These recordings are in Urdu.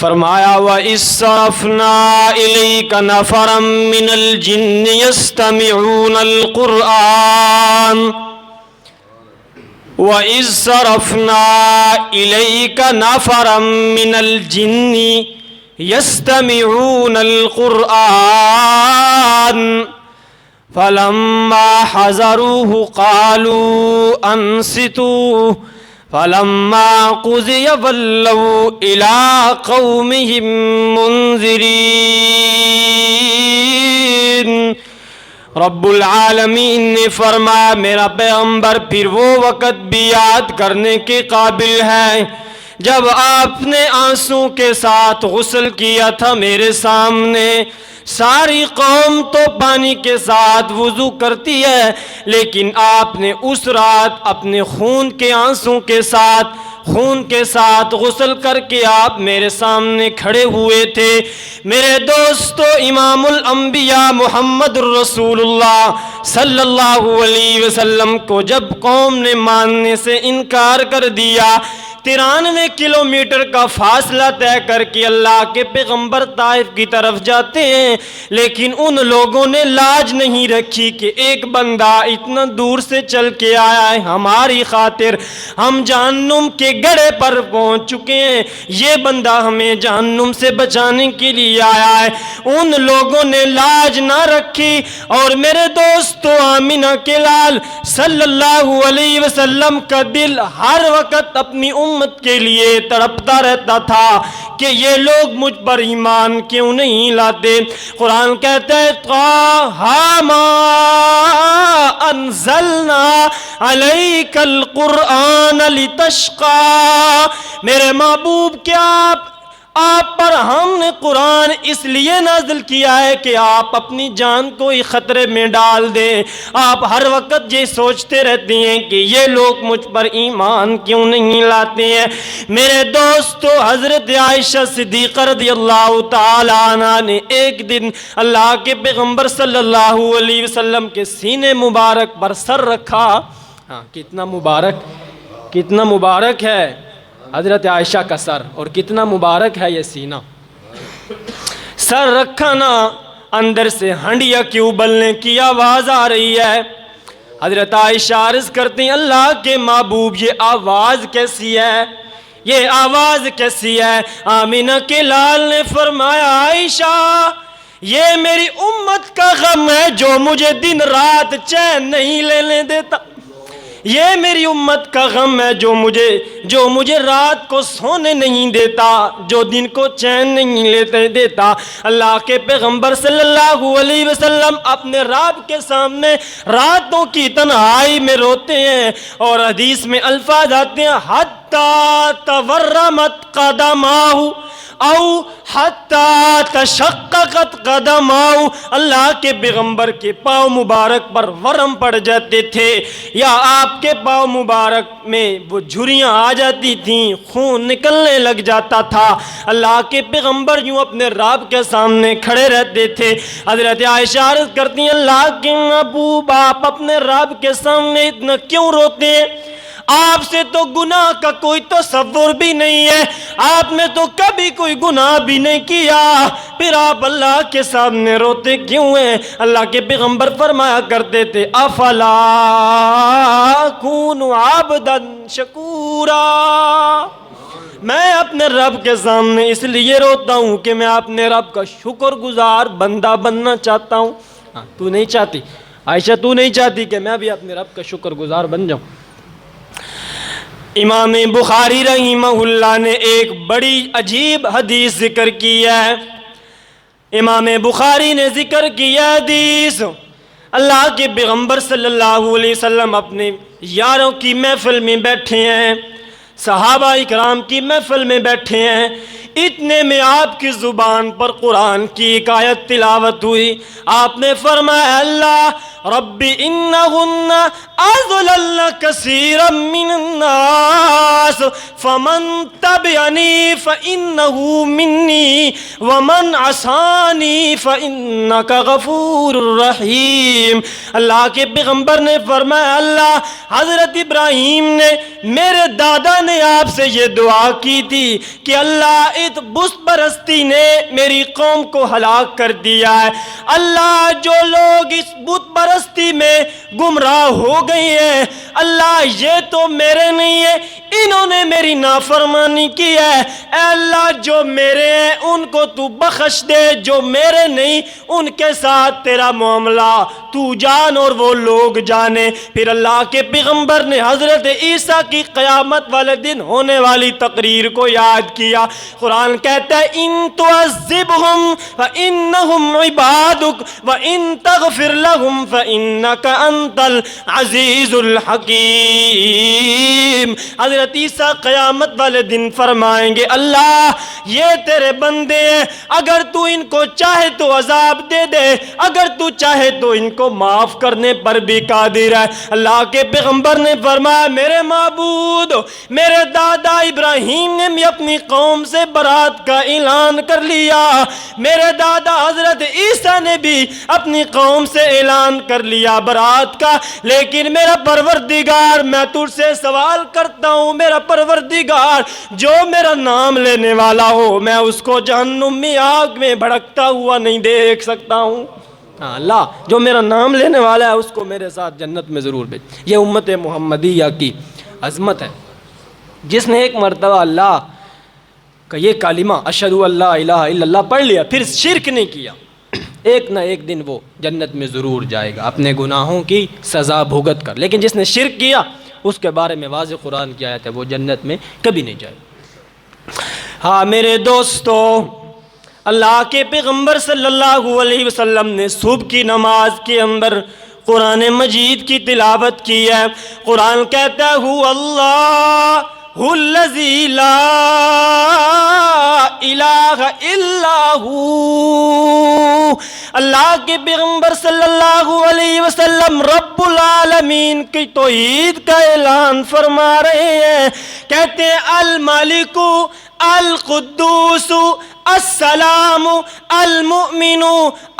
فرمایا وَإِذْ صَرَفْنَا إِلَيْكَ نَفَرًا مِّنَ الْجِنِّ يَسْتَمِعُونَ الْقُرْآنَ وَإِذْ صَرَفْنَا إِلَيْكَ نَفَرًا مِّنَ الْجِنِّ يَسْتَمِعُونَ الْقُرْآنَ فَلَمَّا حَضَرُوهُ قَالُوا أَنصِتُوا فَلَمَّا قُضِيَ وَلَّوْا إِلَىٰ قَوْمِهِمْ مُنذِرِينَ۔ رب العالمین نے فرمایا میرا پیغمبر پھر وہ وقت بھی یاد کرنے کے قابل ہے جب آپ نے آنسو کے ساتھ غسل کیا تھا میرے سامنے۔ ساری قوم تو پانی کے ساتھ وضو کرتی ہے لیکن آپ نے اس رات اپنے خون کے آنسو کے ساتھ غسل کر کے آپ میرے سامنے کھڑے ہوئے تھے۔ میرے دوستو، امام الانبیاء محمد الرسول اللہ صلی اللہ علیہ وسلم کو جب قوم نے ماننے سے انکار کر دیا، 93 کلومیٹر کا فاصلہ طے کر کے اللہ کے پیغمبر طائف کی طرف جاتے ہیں، لیکن ان لوگوں نے لاج نہیں رکھی کہ ایک بندہ اتنا دور سے چل کے آیا ہے ہماری خاطر، ہم جہنم کے گڑھے پر پہنچ چکے ہیں، یہ بندہ ہمیں جہنم سے بچانے کے لیے آیا ہے۔ ان لوگوں نے لاج نہ رکھی اور میرے دوستو، آمینہ کے لال صلی اللہ علیہ وسلم کا دل ہر وقت اپنی امت کے لیے تڑپتا رہتا تھا کہ یہ لوگ مجھ پر ایمان کیوں نہیں لاتے۔ قرآن کہتا ہے طٰہَ مَا أَنزَلْنَا عَلَيْكَ الْقُرْآنَ لِتَشْقَىٰ، میرے محبوب کیا آپ پر ہم نے قرآن اس لیے نازل کیا ہے کہ آپ اپنی جان کو ہی خطرے میں ڈال دیں۔ آپ ہر وقت یہ سوچتے رہتے ہیں کہ یہ لوگ مجھ پر ایمان کیوں نہیں لاتے ہیں۔ میرے دوستو، حضرت عائشہ صدیقہ رضی اللہ تعالی عنہ نے ایک دن اللہ کے پیغمبر صلی اللہ علیہ وسلم کے سینے مبارک پر سر رکھا۔ کتنا مبارک ہے حضرت عائشہ کا سر، اور کتنا مبارک ہے یہ سینہ۔ سر رکھا نا، اندر سے ہنڈیا کی ابلنے کی آواز آ رہی ہے۔ حضرت عائشہ عرض کرتے ہیں اللہ کے محبوب یہ آواز کیسی ہے، یہ آواز کیسی ہے؟ آمینہ کے لال نے فرمایا عائشہ یہ میری امت کا غم ہے جو مجھے دن رات چین نہیں لینے دیتا، یہ میری امت کا غم ہے جو مجھے رات کو سونے نہیں دیتا، جو دن کو چین نہیں لیتے دیتا۔ اللہ کے پیغمبر صلی اللہ علیہ وسلم اپنے رب کے سامنے راتوں کی تنہائی میں روتے ہیں، اور حدیث میں الفاظ آتے ہیں حتیٰ تورمت قدماہ او حتیٰ تشققت قدماہ، اللہ کے پیغمبر کے پاؤں مبارک پر ورم پڑ جاتے تھے یا آپ کے پاؤں مبارک میں وہ جھریاں آ جاتی تھیں، خون نکلنے لگ جاتا تھا۔ اللہ کے پیغمبر یوں اپنے رب کے سامنے کھڑے رہتے تھے۔ حضرت عائشہ عرض کرتی ہیں اللہ کے محبوب آپ اپنے رب کے سامنے اتنا کیوں روتے ہیں؟ آپ سے تو گناہ کا کوئی تصور بھی نہیں ہے، آپ نے تو کبھی کوئی گناہ بھی نہیں کیا، پھر آپ اللہ کے سامنے روتے کیوں ہیں؟ اللہ کے پیغمبر فرمایا کرتے تھے افلا اکون عبدا شکورا، میں اپنے رب کے سامنے اس لیے روتا ہوں کہ میں اپنے رب کا شکر گزار بندہ بننا چاہتا ہوں۔ تو نہیں چاہتی عائشہ، تو نہیں چاہتی کہ میں بھی اپنے رب کا شکر گزار بن جاؤں؟ امام بخاری رحمہ اللہ نے ایک بڑی عجیب حدیث ذکر کی ہے۔ امام بخاری نے ذکر کیا حدیث، اللہ کے پیغمبر صلی اللہ علیہ وسلم اپنے یاروں کی محفل میں بیٹھے ہیں، صحابہ اکرام کی محفل میں بیٹھے ہیں، اتنے میں آپ کی زبان پر قرآن کی ایک آیت تلاوت ہوئی۔ آپ نے فرمایا اللہ رب انہن اضللن کثیرا من الناس فمن تبعنی فانہ منی ومن عصانی فانک غفور رحیم۔ اللہ کے پیغمبر نے فرمایا اللہ حضرت ابراہیم نے، میرے دادا نے آپ سے یہ دعا کی تھی کہ اللہ اس بت پرستی نے میری قوم کو ہلاک کر دیا ہے۔ اللہ جو لوگ اس بت پرستی میں گمراہ ہو گئے ہیں، اللہ یہ تو میرے نہیں ہے، انہوں نے میری نافرمانی کی ہے، اے اللہ جو میرے ہیں ان کو تو بخش دے، جو میرے نہیں ان کے ساتھ تیرا معاملہ تو جان اور وہ لوگ جانے۔ پھر اللہ کے پیغمبر نے حضرت عیسیٰ کی قیامت والے دن ہونے والی تقریر کو یاد کیا۔ قرآن کہتا ہے ان تعذبہم فإنہم عبادک وإن تغفر لہم فإنک انت العزیز الحکیم۔ حضرت عیسیٰ قیامت والے دن فرمائیں گے اللہ یہ تیرے بندے ہیں، اگر تو ان کو چاہے تو عذاب دے دے، اگر تو چاہے تو ان کو معاف کرنے پر بھی قادر ہے۔ اللہ کے پیغمبر نے فرمایا میرے معبود، میرے دادا ابراہیم نے بھی اپنی قوم سے برات کا اعلان کر لیا، میرے دادا حضرت عیسیٰ نے بھی اپنی قوم سے اعلان کر لیا برات کا، لیکن میرا پروردگار میں تجھ سے سوال کرتا ہوں میرا پروردگار جو میرا نام لینے والا ہو میں اس کو جہنم میں آگ میں بھڑکتا ہوا نہیں دیکھ سکتا ہوں۔ اللہ جو میرا نام لینے والا ہے اس کو میرے ساتھ جنت میں ضرور بھیج۔ یہ امت محمدیہ کی عظمت ہے، جس نے ایک مرتبہ اللہ کا یہ کلمہ اشہد ان لا الہ الا اللہ پڑھ لیا پھر شرک نہیں کیا، ایک نہ ایک دن وہ جنت میں ضرور جائے گا اپنے گناہوں کی سزا بھگت کر۔ لیکن جس نے شرک کیا اس کے بارے میں واضح قرآن کی آیت ہے وہ جنت میں کبھی نہیں جائے۔ ہاں میرے دوستو، اللہ کے پیغمبر صلی اللہ علیہ وسلم نے صبح کی نماز کے اندر قرآن مجید کی تلاوت کی ہے۔ قرآن کہتا ہے هو اللہ الذی لا الہ الا ہو۔ اللہ کے پیغمبر صلی اللہ علیہ وسلم رب العالمین کی توحید کا اعلان فرما رہے ہیں، کہتے ہیں الملک القدوس السلام المؤمن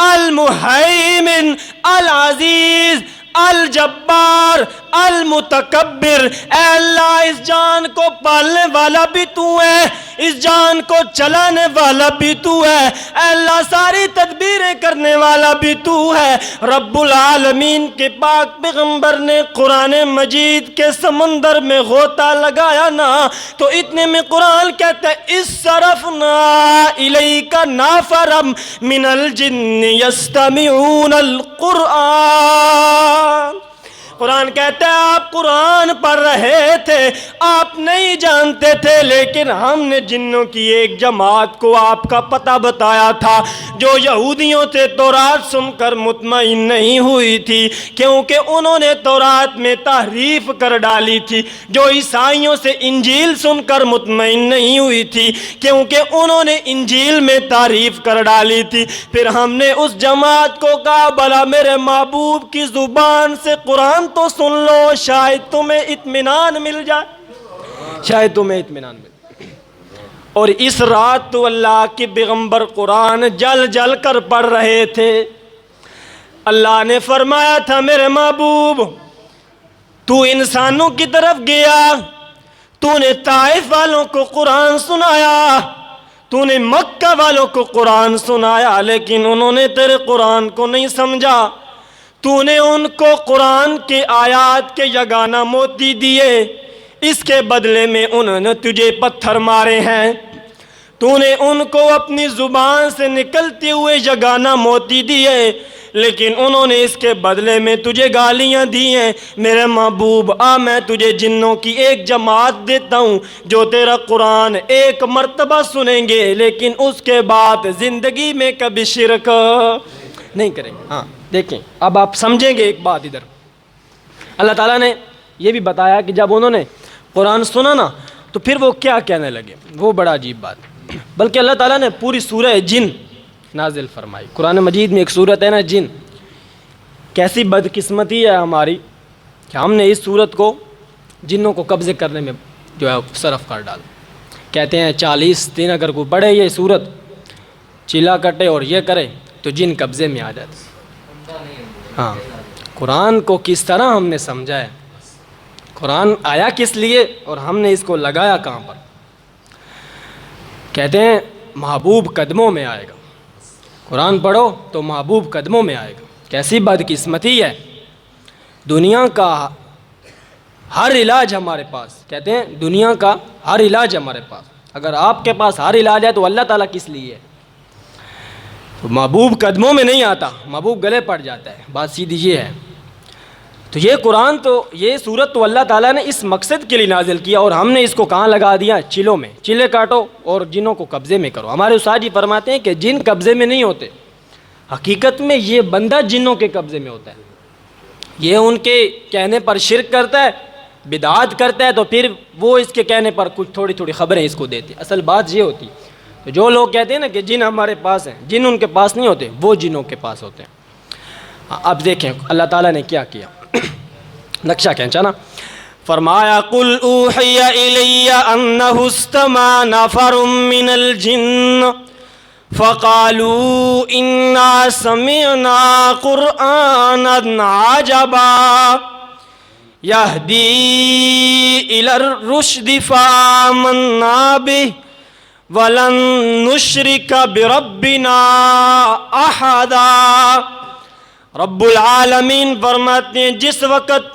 المہیمن العزیز الجبار المتکبر۔ اے اللہ اس جان کو پالنے والا بھی تو ہے، اس جان کو چلانے والا بھی تو ہے، اے اللہ ساری تدبیریں کرنے والا بھی تو ہے۔ رب العالمین کے پاک پیغمبر نے قرآن مجید کے سمندر میں غوطہ لگایا نا تو اتنے میں قرآن کہتا ہے اِسْصَرَفْنَا إِلَيْكَ نَفَرًا مِنَ الْجِنِّ يَسْتَمِعُونَ الْقُرْآنَ۔ قرآن کہتا ہے آپ قرآن پڑھ رہے تھے، آپ نہیں جانتے تھے، لیکن ہم نے جنوں کی ایک جماعت کو آپ کا پتہ بتایا تھا جو یہودیوں سے تورات سن کر مطمئن نہیں ہوئی تھی کیونکہ انہوں نے تورات میں تحریف کر ڈالی تھی، جو عیسائیوں سے انجیل سن کر مطمئن نہیں ہوئی تھی کیونکہ انہوں نے انجیل میں تعریف کر ڈالی تھی۔ پھر ہم نے اس جماعت کو کہا بھلا میرے محبوب کی زبان سے قرآن تو سن لو شاید تمہیں اطمینان مل جائے، شاید تمہیں اطمینان مل جائے۔ اور اس رات تو اللہ کے پیغمبر قرآن جل جل کر پڑھ رہے تھے۔ اللہ نے فرمایا تھا میرے محبوب تو انسانوں کی طرف گیا، تو نے طائف والوں کو قرآن سنایا، تو نے مکہ والوں کو قرآن سنایا، لیکن انہوں نے تیرے قرآن کو نہیں سمجھا۔ تو نے ان کو قرآن کے آیات کے یگانہ موتی دیے، اس کے بدلے میں انہوں نے تجھے پتھر مارے ہیں۔ تو نے ان کو اپنی زبان سے نکلتے ہوئے یگانہ موتی دیے، لیکن انہوں نے اس کے بدلے میں تجھے گالیاں دی ہیں۔ میرے محبوب میں تجھے جنوں کی ایک جماعت دیتا ہوں جو تیرا قرآن ایک مرتبہ سنیں گے لیکن اس کے بعد زندگی میں کبھی شرک نہیں کریں گے۔ ہاں دیکھیں اب آپ سمجھیں گے ایک بات ادھر، اللہ تعالیٰ نے یہ بھی بتایا کہ جب انہوں نے قرآن سنا نا تو پھر وہ کیا کہنے لگے، وہ بڑا عجیب بات، بلکہ اللہ تعالیٰ نے پوری سورہ جن نازل فرمائی۔ قرآن مجید میں ایک سورت ہے نا جن، کیسی بدقسمتی ہے ہماری کہ ہم نے اس سورت کو جنوں کو قبضے کرنے میں جو ہے صرف کر ڈالا۔ کہتے ہیں 40 دن اگر کوئی پڑھے یہ سورت چلا کٹے اور یہ کرے تو جن قبضے میں آ جاتے۔ ہاں قرآن کو کس طرح ہم نے سمجھا ہے، قرآن آیا کس لیے اور ہم نے اس کو لگایا کہاں پر۔ کہتے ہیں محبوب قدموں میں آئے گا، قرآن پڑھو تو محبوب قدموں میں آئے گا۔ کیسی بدقسمتی ہے، دنیا کا ہر علاج ہمارے پاس، کہتے ہیں دنیا کا ہر علاج ہمارے پاس، اگر آپ کے پاس ہر علاج ہے تو اللہ تعالیٰ کس لیے ہے؟ تو محبوب قدموں میں نہیں آتا، محبوب گلے پڑ جاتا ہے، بات سیدھی یہ ہے۔ تو یہ قرآن تو یہ سورت تو اللہ تعالیٰ نے اس مقصد کے لیے نازل کیا، اور ہم نے اس کو کہاں لگا دیا؟ چلوں میں، چلے کاٹو اور جنوں کو قبضے میں کرو۔ ہمارے استاد جی فرماتے ہیں کہ جن قبضے میں نہیں ہوتے، حقیقت میں یہ بندہ جنوں کے قبضے میں ہوتا ہے، یہ ان کے کہنے پر شرک کرتا ہے، بدعات کرتا ہے، تو پھر وہ اس کے کہنے پر کچھ تھوڑی تھوڑی خبریں اس کو دیتے ہیں۔ اصل بات یہ ہوتی ہے، تو جو لوگ کہتے ہیں نا کہ جن ہمارے پاس ہیں، جن ان کے پاس نہیں ہوتے، وہ جنوں کے پاس ہوتے ہیں۔ اب دیکھیں اللہ تعالیٰ نے کیا کیا، نقشہ کھینچا نا، فرمایا قل اوحی الی انہ استمع نفر من الجن فقالوا انا سمعنا قرآنا عجبا یہدی الی الرشد فآمنا بہ ولن نشرک بربنا احدا۔ رب العالمین فرماتے ہیں جس وقت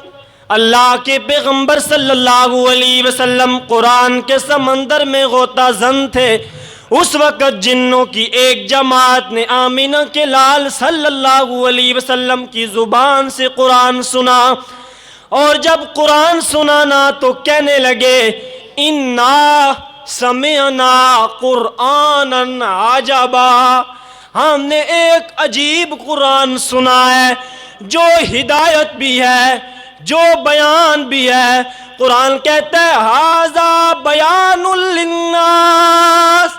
اللہ کے پیغمبر صلی اللہ علیہ وسلم قرآن کے سمندر میں غوطہ زن تھے، اس وقت جنوں کی ایک جماعت نے آمینہ کے لال صلی اللہ علیہ وسلم کی زبان سے قرآن سنا، اور جب قرآن سنانا تو کہنے لگے انا سمعنا قرآنا عجبا، ہم نے ایک عجیب قرآن سنا ہے جو ہدایت بھی ہے، جو بیان بھی ہے۔ قرآن کہتا ہے ھذا بیان للناس،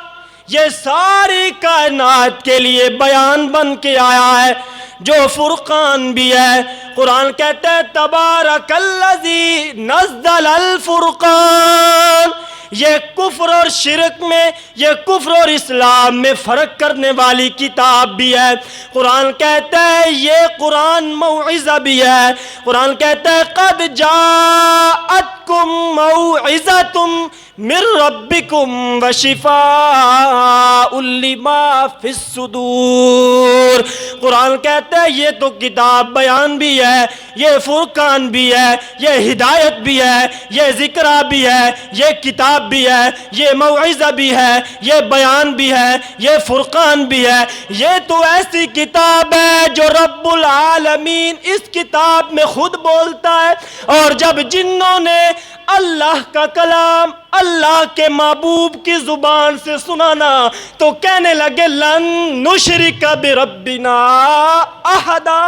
یہ ساری کائنات کے لیے بیان بن کے آیا ہے، جو فرقان بھی ہے۔ قرآن کہتا ہے تبارک الذی نزل الفرقان، یہ کفر اور شرک میں، یہ کفر اور اسلام میں فرق کرنے والی کتاب بھی ہے۔ قرآن کہتا ہے یہ قرآن موعظہ بھی ہے۔ قرآن کہتا ہے قد جاءتکم موعظۃ من ربکم وشفاء لما فی الصدور۔ قرآن کہتا ہے یہ تو کتاب بیان بھی ہے، یہ فرقان بھی ہے، یہ ہدایت بھی ہے، یہ ذکرہ بھی ہے، یہ کتاب بھی ہے، یہ موعظہ بھی ہے، یہ بیان بھی ہے، یہ فرقان بھی ہے۔ یہ تو ایسی کتاب ہے جو رب العالمین اس کتاب میں خود بولتا ہے، اور جب جنوں نے اللہ کا کلام اللہ کے محبوب کی زبان سے سنانا تو کہنے لگے لن نشرک بربنا احدا،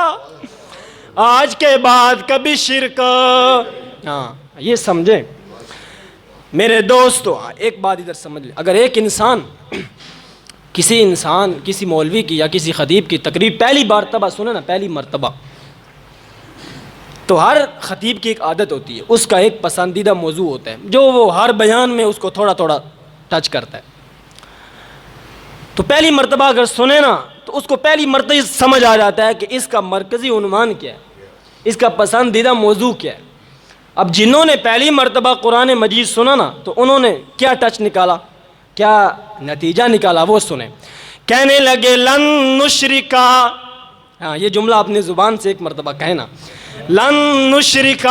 آج کے بعد کبھی شرک۔ ہاں یہ سمجھیں میرے دوستو، ایک بات ادھر سمجھ لیں، اگر ایک انسان کسی مولوی کی یا کسی خطیب کی تقریر پہلی مرتبہ سنے نا، پہلی مرتبہ، تو ہر خطیب کی ایک عادت ہوتی ہے، اس کا ایک پسندیدہ موضوع ہوتا ہے جو وہ ہر بیان میں اس کو تھوڑا تھوڑا ٹچ کرتا ہے۔ تو پہلی مرتبہ اگر سنے نا تو اس کو پہلی مرتبہ سمجھ آ جاتا ہے کہ اس کا مرکزی عنوان کیا ہے، اس کا پسندیدہ موضوع کیا ہے۔ اب جنہوں نے پہلی مرتبہ قرآن مجید سنا نا تو انہوں نے کیا ٹچ نکالا، کیا نتیجہ نکالا، وہ سنیں۔ کہنے لگے لن نشرکا، ہاں یہ جملہ اپنی زبان سے ایک مرتبہ کہنا، لن نشرک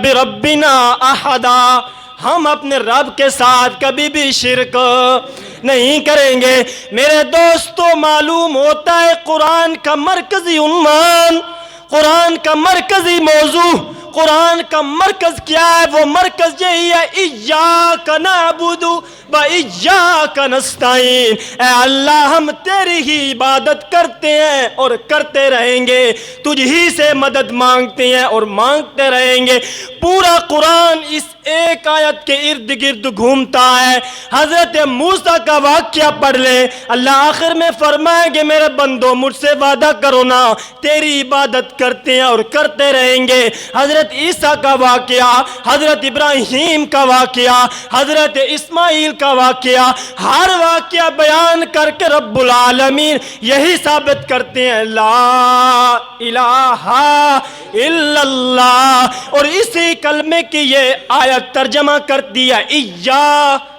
بربنا احدا، ہم اپنے رب کے ساتھ کبھی بھی شرک نہیں کریں گے۔ میرے دوستو معلوم ہوتا ہے قرآن کا مرکزی عنوان، قرآن کا مرکزی موضوع، قرآن کا مرکز کیا ہے؟ وہ مرکز یہی ہے ایاک نعبد و ایاک نستعین، اے اللہ ہم تیری ہی عبادت کرتے ہیں اور کرتے رہیں گے، تجھ ہی سے مدد مانگتے ہیں اور مانگتے رہیں گے۔ پورا قرآن اس ایک آیت کے ارد گرد گھومتا ہے۔ حضرت موسیٰ کا واقعہ پڑھ لیں، اللہ آخر میں فرمائیں گے میرے بندو مجھ سے وعدہ کرو نا، تیری عبادت کرتے ہیں اور کرتے رہیں گے۔ حضرت عیسیٰ کا واقعہ، حضرت ابراہیم کا واقعہ، حضرت اسماعیل کا واقعہ، ہر واقعہ بیان کر کے رب العالمین یہی ثابت کرتے ہیں لا الہ الا اللہ، اور اسی کلمے کی یہ آیت ترجمہ کر دیا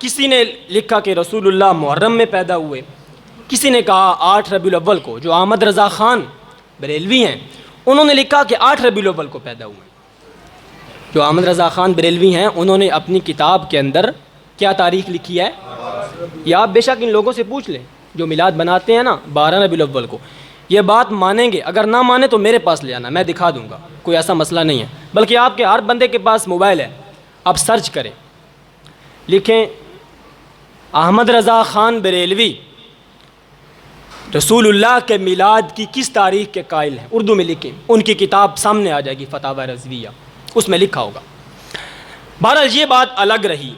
کسی نے لکھا کہ رسول اللہ محرم میں پیدا ہوئے، کسی نے کہا 8 ربیع الاول کو۔ جو احمد رضا خان بریلوی ہیں انہوں نے لکھا کہ 8 ربیع الاول کو پیدا ہوئے۔ جو احمد رضا خان بریلوی ہیں انہوں نے اپنی کتاب کے اندر کیا تاریخ لکھی ہے؟ یا آپ بے شک ان لوگوں سے پوچھ لیں جو میلاد بناتے ہیں نا 12 ربیع الاول کو، یہ بات مانیں گے، اگر نہ مانیں تو میرے پاس لے آنا، میں دکھا دوں گا، کوئی ایسا مسئلہ نہیں ہے۔ بلکہ آپ کے ہر بندے کے پاس موبائل ہے، آپ سرچ کریں، لکھیں احمد رضا خان بریلوی رسول اللہ کے میلاد کی کس تاریخ کے قائل ہیں، اردو میں لکھیں، ان کی کتاب سامنے آ جائے گی فتاوی رضویہ، اس میں لکھا ہوگا۔ بہرحال یہ بات الگ رہی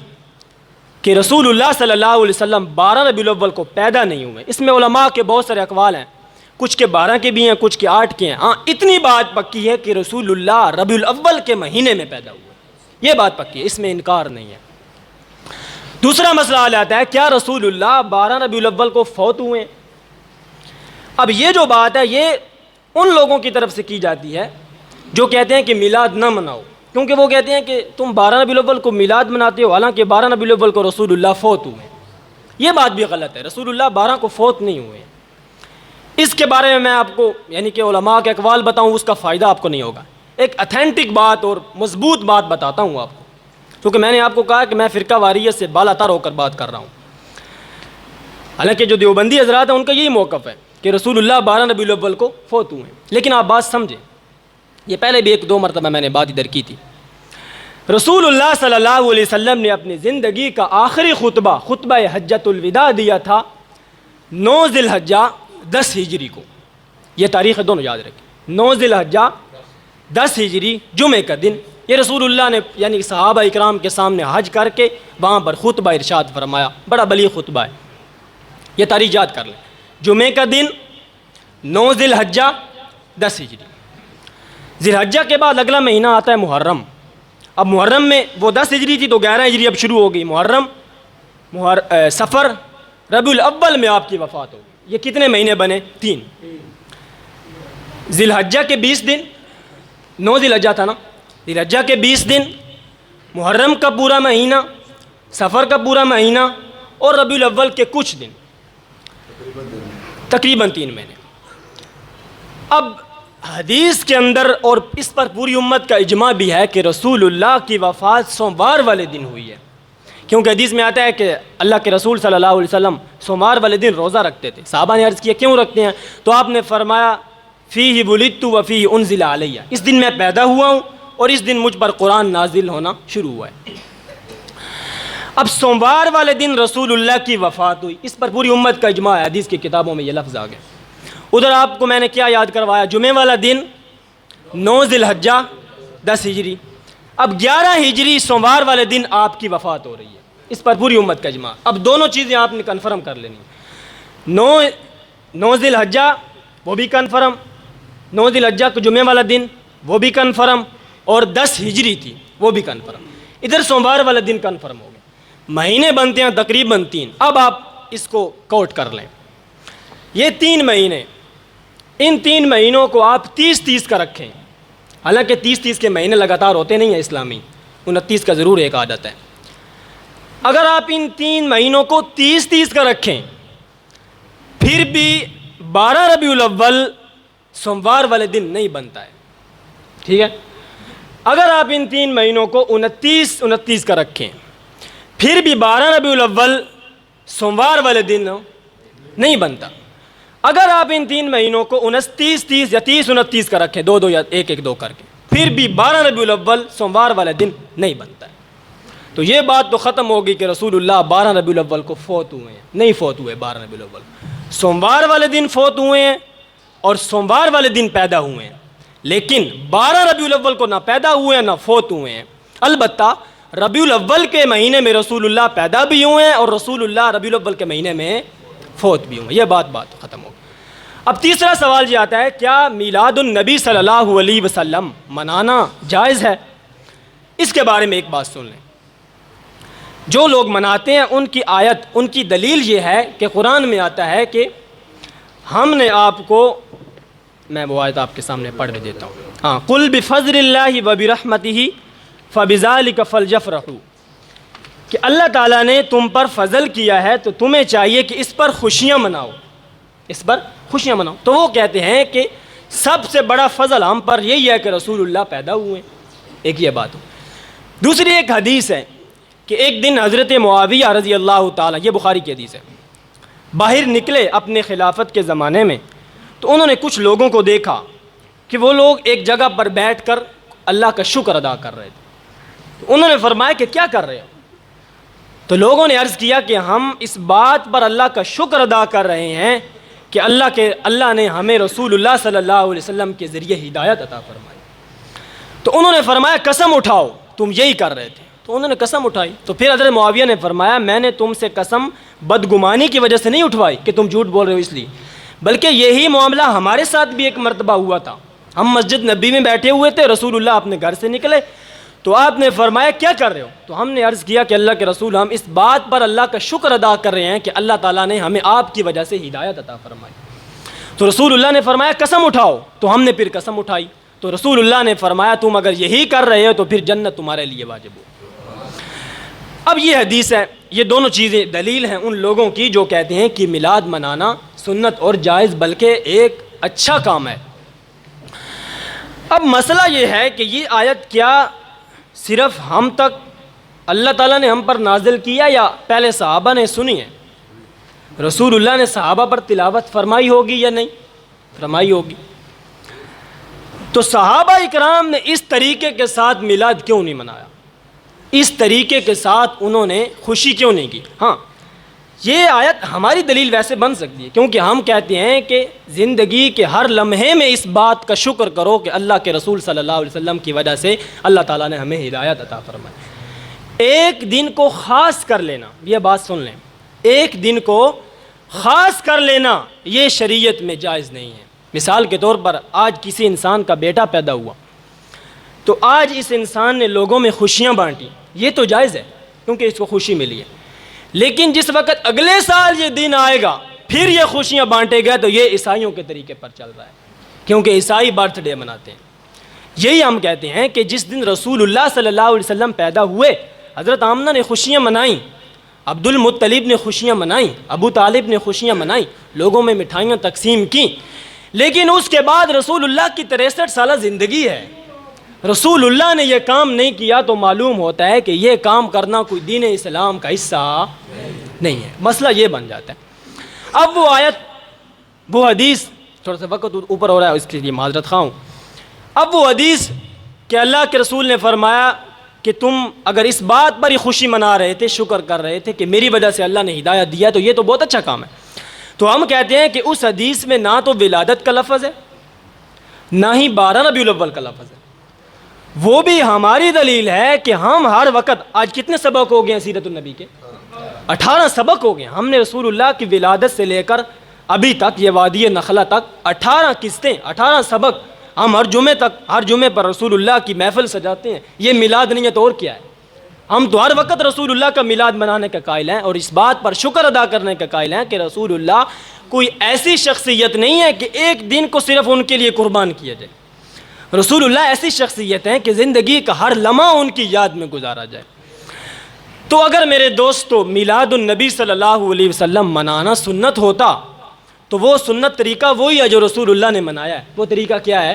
کہ رسول اللہ صلی اللہ علیہ وسلم 12 ربیع الاول کو پیدا نہیں ہوئے، اس میں علماء کے بہت سارے اقوال ہیں، کچھ کے 12 کے بھی ہیں، کچھ کے 8 کے ہیں۔ ہاں اتنی بات پکی ہے کہ رسول اللہ ربیع الاول کے مہینے میں پیدا ہوئے، یہ بات پکی ہے، اس میں انکار نہیں ہے۔ دوسرا مسئلہ آ جاتا ہے کیا رسول اللہ 12 ربیع الاول کو فوت ہوئے ہیں؟ اب یہ جو بات ہے یہ ان لوگوں کی طرف سے کی جاتی ہے جو کہتے ہیں کہ میلاد نہ مناؤ، کیونکہ وہ کہتے ہیں کہ تم 12 ربیع الاول کو میلاد مناتے ہو، حالانکہ 12 ربیع الاول کو رسول اللہ فوت ہوئے ہیں۔ یہ بات بھی غلط ہے، رسول اللہ 12 کو فوت نہیں ہوئے ہیں۔ اس کے بارے میں آپ کو یعنی کہ علماء کے اقوال بتاؤں، اس کا فائدہ آپ کو نہیں ہوگا۔ ایک اتھینٹک بات اور مضبوط بات بتاتا ہوں آپ کو، کیونکہ میں نے آپ کو کہا کہ میں فرقہ واریت سے بالا تر ہو کر بات کر رہا ہوں۔ حالانکہ جو دیوبندی حضرات ہیں ان کا یہی موقف ہے کہ رسول اللہ 12 ربیع الاول کو فوت ہوئے ہیں، لیکن آپ بات سمجھیں، یہ پہلے بھی 1-2 مرتبہ میں نے بات ادھر کی تھی۔ رسول اللہ صلی اللہ علیہ وسلم نے اپنی زندگی کا آخری خطبہ حجۃ الوداع دیا تھا 9 ذی الحجہ 10 ہجری کو۔ یہ تاریخ دونوں یاد رکھیں، 9 ذی الحجہ 10 ہجری جمعے کا دن، یہ رسول اللہ نے یعنی صحابہ اکرام کے سامنے حج کر کے وہاں پر خطبہ ارشاد فرمایا، بڑا بلیغ خطبہ ہے، یہ تاریخ یاد کر لیں۔ جمعے کا دن 9 ذی الحجہ 10 ہجری۔ ذی الحجہ کے بعد اگلا مہینہ آتا ہے محرم۔ اب محرم میں وہ 10 ہجری تھی تو 11 ہجری اب شروع ہو گئی، محرم، سفر، ربیع الاول میں آپ کی وفات ہو گئی۔ یہ کتنے مہینے بنے؟ 3۔ ذی الحجہ کے 20 دن، 9 ذی الحجہ تھا نا، ذی الحجہ کے 20 دن، محرم کا پورا مہینہ، سفر کا پورا مہینہ اور ربیع الاول کے کچھ دن، تقریباً 3 مہینے۔ اب حدیث کے اندر اور اس پر پوری امت کا اجماع بھی ہے کہ رسول اللہ کی وفات سوموار والے دن ہوئی ہے، کیونکہ حدیث میں آتا ہے کہ اللہ کے رسول صلی اللہ علیہ وسلم سوموار والے دن روزہ رکھتے تھے۔ صحابہ نے عرض کیا کیوں رکھتے ہیں؟ تو آپ نے فرمایا فیہ ولدت وفیہ انزل علیہ، اس دن میں پیدا ہوا ہوں اور اس دن مجھ پر قرآن نازل ہونا شروع ہوا ہے۔ اب سوموار والے دن رسول اللہ کی وفات ہوئی، اس پر پوری امت کا اجماع ہے، حدیث کی کتابوں میں یہ لفظ آ گئے۔ ادھر آپ کو میں نے کیا یاد کروایا؟ جمعے والا دن 9 ذی الحجہ 10 ہجری، اب 11 ہجری سوموار والے دن آپ کی وفات ہو رہی ہے، اس پر پوری امت کا اجماع۔ اب دونوں چیزیں آپ نے کنفرم کر لینی، 9 ذی الحجہ وہ بھی کنفرم، 9 ذی الحجہ کو جمعے والا دن وہ بھی کنفرم، اور 10 ہجری تھی وہ بھی کنفرم۔ ادھر سوموار والا دن کنفرم ہو گئے، مہینے بنتے ہیں تقریباً 3۔ اب آپ اس کو کوٹ کر لیں، یہ 3 مہینے، ان 3 مہینوں کو آپ 30-30 کا رکھیں، حالانکہ 30-30 کے مہینے لگاتار ہوتے نہیں ہیں اسلامی، 29 کا ضرور ایک عادت ہے۔ اگر آپ ان 3 مہینوں کو 30-30 کا رکھیں، پھر بھی 12 ربیع الاول سوموار والے دن نہیں بنتا ہے، ٹھیک ہے؟ اگر آپ ان 3 مہینوں کو 29 کا رکھیں، پھر بھی 12 ربیع الاول سوموار والے دن نہیں بنتا۔ اگر آپ ان 3 مہینوں کو 29-30 یا 30-29 کا رکھیں، 2 یا 1-1-2 کر کے، پھر بھی 12 ربیع الاول سوموار والے دن نہیں بنتا ہے۔ تو یہ بات تو ختم ہوگی کہ رسول اللہ 12 ربیع الاول کو فوت ہوئے ہیں، نہیں فوت ہوئے 12 ربیع الاول، سوموار والے دن فوت ہوئے ہیں اور سوموار والے دن پیدا ہوئے ہیں، لیکن 12 ربیع الاول کو نہ پیدا ہوئے ہیں نہ فوت ہوئے ہیں۔ البتہ ربیع الاول کے مہینے میں رسول اللہ پیدا بھی ہوئے ہیں اور رسول اللہ ربیع الاول کے مہینے میں فوت بھی ہوئے، یہ بات ختم ہو۔ اب تیسرا سوال یہ آتا ہے کیا میلاد النبی صلی اللہ علیہ وسلم منانا جائز ہے؟ اس کے بارے میں ایک بات سن لیں، جو لوگ مناتے ہیں ان کی آیت، ان کی دلیل یہ ہے کہ قرآن میں آتا ہے کہ ہم نے آپ کو، میں وہ آیت آپ کے سامنے پڑھ بھی دیتا ہوں، قُلْ بِفَضْلِ اللَّهِ وَبِرَحْمَتِهِ فَبِذَلِكَ فَلْيَفْرَحُوا، کہ اللہ تعالیٰ نے تم پر فضل کیا ہے تو تمہیں چاہیے کہ اس پر خوشیاں مناؤ، اس پر خوشیاں مناؤ۔ تو وہ کہتے ہیں کہ سب سے بڑا فضل ہم پر یہی ہے کہ رسول اللہ پیدا ہوئے ہیں، ایک یہ بات ہو۔ دوسری ایک حدیث ہے کہ ایک دن حضرت معاویہ رضی اللہ تعالیٰ، یہ بخاری کی حدیث ہے، باہر نکلے اپنے خلافت کے زمانے میں، تو انہوں نے کچھ لوگوں کو دیکھا کہ وہ لوگ ایک جگہ پر بیٹھ کر اللہ کا شکر ادا کر رہے تھے۔ انہوں نے فرمایا کہ کیا کر رہے ہو؟ تو لوگوں نے عرض کیا کہ ہم اس بات پر اللہ کا شکر ادا کر رہے ہیں کہ اللہ نے ہمیں رسول اللہ صلی اللہ علیہ وسلم کے ذریعے ہدایت عطا فرمائی۔ تو انہوں نے فرمایا قسم اٹھاؤ تم یہی کر رہے تھے۔ تو انہوں نے قسم اٹھائی، تو پھر حضرت معاویہ نے فرمایا میں نے تم سے قسم بدگمانی کی وجہ سے نہیں اٹھوائی کہ تم جھوٹ بول رہے ہو اس لیے، بلکہ یہی معاملہ ہمارے ساتھ بھی ایک مرتبہ ہوا تھا۔ ہم مسجد نبی میں بیٹھے ہوئے تھے، رسول اللہ اپنے گھر سے نکلے تو آپ نے فرمایا کیا کر رہے ہو؟ تو ہم نے عرض کیا کہ اللہ کے رسول ہم اس بات پر اللہ کا شکر ادا کر رہے ہیں کہ اللہ تعالیٰ نے ہمیں آپ کی وجہ سے ہدایت عطا فرمائی۔ تو رسول اللہ نے فرمایا قسم اٹھاؤ، تو ہم نے پھر قسم اٹھائی۔ تو رسول اللہ نے فرمایا تم اگر یہی کر رہے ہو تو پھر جنت تمہارے لیے واجب ہو۔ اب یہ حدیث ہے، یہ دونوں چیزیں دلیل ہیں ان لوگوں کی جو کہتے ہیں کہ میلاد منانا سنت اور جائز بلکہ ایک اچھا کام ہے۔ اب مسئلہ یہ ہے کہ یہ آیت کیا صرف ہم تک اللہ تعالیٰ نے ہم پر نازل کیا یا پہلے صحابہ نے سنی ہے؟ رسول اللہ نے صحابہ پر تلاوت فرمائی ہوگی یا نہیں فرمائی ہوگی؟ تو صحابہ اکرام نے اس طریقے کے ساتھ میلاد کیوں نہیں منایا؟ اس طریقے کے ساتھ انہوں نے خوشی کیوں نہیں کی؟ ہاں یہ آیت ہماری دلیل ویسے بن سکتی ہے، کیونکہ ہم کہتے ہیں کہ زندگی کے ہر لمحے میں اس بات کا شکر کرو کہ اللہ کے رسول صلی اللہ علیہ وسلم کی وجہ سے اللہ تعالیٰ نے ہمیں ہدایت عطا فرمائی۔ ایک دن کو خاص کر لینا، یہ بات سن لیں، ایک دن کو خاص کر لینا یہ شریعت میں جائز نہیں ہے۔ مثال کے طور پر آج کسی انسان کا بیٹا پیدا ہوا تو آج اس انسان نے لوگوں میں خوشیاں بانٹی، یہ تو جائز ہے کیونکہ اس کو خوشی ملی ہے، لیکن جس وقت اگلے سال یہ دن آئے گا پھر یہ خوشیاں بانٹے گا تو یہ عیسائیوں کے طریقے پر چل رہا ہے، کیونکہ عیسائی برتھ ڈے مناتے ہیں۔ یہی ہم کہتے ہیں کہ جس دن رسول اللہ صلی اللہ علیہ وسلم پیدا ہوئے حضرت آمنہ نے خوشیاں منائیں، عبد المطلب نے خوشیاں منائیں، ابو طالب نے خوشیاں منائیں، لوگوں میں مٹھائیاں تقسیم کی، لیکن اس کے بعد رسول اللہ کی 63 سالہ زندگی ہے، رسول اللہ نے یہ کام نہیں کیا تو معلوم ہوتا ہے کہ یہ کام کرنا کوئی دین اسلام کا حصہ نہیں ہے۔ مسئلہ یہ بن جاتا ہے۔ اب وہ آیت، وہ حدیث، تھوڑا سا وقت اوپر ہو رہا ہے اس کے لیے معذرت خواہ ہوں۔ اب وہ حدیث کہ اللہ کے رسول نے فرمایا کہ تم اگر اس بات پر ہی خوشی منا رہے تھے، شکر کر رہے تھے کہ میری وجہ سے اللہ نے ہدایت دیا تو یہ تو بہت اچھا کام ہے، تو ہم کہتے ہیں کہ اس حدیث میں نہ تو ولادت کا لفظ ہے نہ ہی 12 ربیع الاول کا لفظ ہے۔ وہ بھی ہماری دلیل ہے کہ ہم ہر وقت، آج کتنے سبق ہو گئے ہیں سیرت النبی کے؟ 18 سبق ہو گئے۔ ہم نے رسول اللہ کی ولادت سے لے کر ابھی تک یہ وادی نخلہ تک 18 قسطیں، 18 سبق ہم ہر جمعے پر رسول اللہ کی محفل سجاتے ہیں۔ یہ میلاد نہیں ہے تو اور کیا ہے؟ ہم تو ہر وقت رسول اللہ کا میلاد منانے کا قائل ہیں اور اس بات پر شکر ادا کرنے کا قائل ہیں کہ رسول اللہ کوئی ایسی شخصیت نہیں ہے کہ ایک دن کو صرف ان کے لیے قربان کیا جائے۔ رسول اللہ ایسی شخصیت ہیں کہ زندگی کا ہر لمحہ ان کی یاد میں گزارا جائے۔ تو اگر میرے دوستو میلاد النبی صلی اللہ علیہ وسلم منانا سنت ہوتا تو وہ سنت طریقہ وہی ہے جو رسول اللہ نے منایا ہے۔ وہ طریقہ کیا ہے؟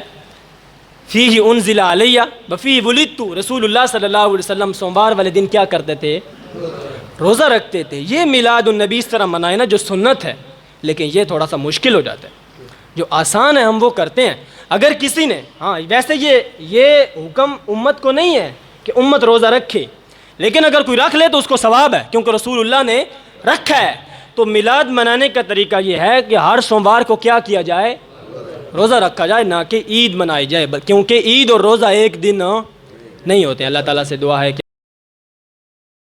فیہ انزل علیہ وفیہ ولدت۔ رسول اللہ صلی اللہ علیہ وسلم سوموار والے دن کیا کرتے تھے؟ روزہ رکھتے تھے۔ یہ میلاد النبی اس طرح منائے نا جو سنت ہے، لیکن یہ تھوڑا سا مشکل ہو جاتا ہے۔ جو آسان ہے ہم وہ کرتے ہیں۔ اگر کسی نے، ہاں ویسے یہ حکم امت کو نہیں ہے کہ امت روزہ رکھے، لیکن اگر کوئی رکھ لے تو اس کو ثواب ہے کیونکہ رسول اللہ نے رکھا ہے۔ تو میلاد منانے کا طریقہ یہ ہے کہ ہر سوموار کو کیا کیا جائے؟ روزہ رکھا جائے، نہ کہ عید منائی جائے، کیونکہ عید اور روزہ ایک دن نہیں ہوتے ہیں۔ اللہ تعالیٰ سے دعا ہے کہ